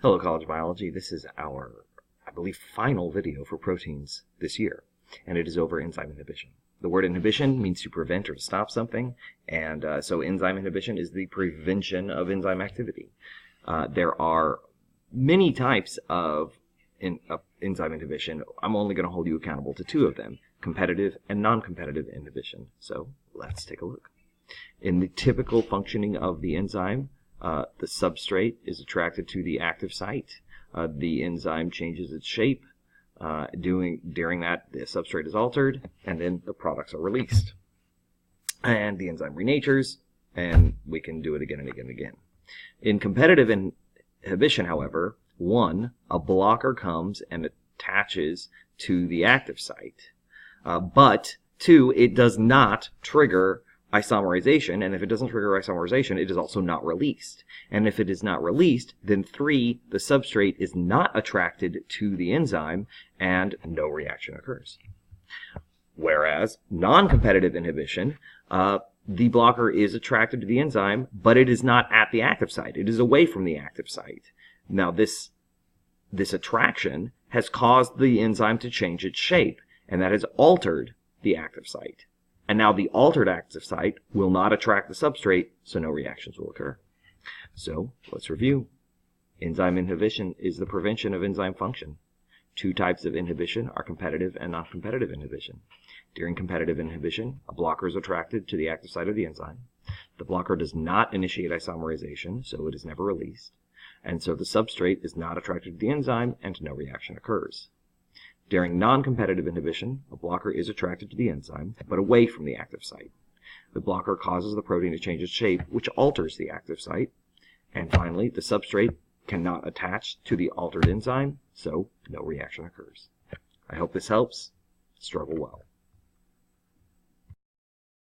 Hello, College of Biology. This is our, I believe, final video for proteins this year, and it is over enzyme inhibition. The word inhibition means to prevent or to stop something, and so enzyme inhibition is the prevention of enzyme activity. There are many types of enzyme inhibition. I'm only going to hold you accountable to two of them, competitive and non-competitive inhibition. So let's take a look. In the typical functioning of the enzyme, the substrate is attracted to the active site. The enzyme changes its shape. During that, the substrate is altered, and then the products are released. And the enzyme renatures, and we can do it again and again and again. In competitive inhibition, however, a blocker comes and attaches to the active site. But two, it does not trigger isomerization, and if it doesn't trigger isomerization, it is also not released. And if it is not released, then three, the substrate is not attracted to the enzyme, and no reaction occurs. Whereas non-competitive inhibition, the blocker is attracted to the enzyme, but it is not at the active site. It is away from the active site. Now, this attraction has caused the enzyme to change its shape, and that has altered the active site. And now the altered active site will not attract the substrate, so no reactions will occur. So let's review. Enzyme inhibition is the prevention of enzyme function. Two types of inhibition are competitive and non-competitive inhibition. During competitive inhibition, a blocker is attracted to the active site of the enzyme. The blocker does not initiate isomerization, so it is never released. And so the substrate is not attracted to the enzyme, and no reaction occurs. During non-competitive inhibition, a blocker is attracted to the enzyme, but away from the active site. The blocker causes the protein to change its shape, which alters the active site. And finally, the substrate cannot attach to the altered enzyme, so no reaction occurs. I hope this helps. Struggle well.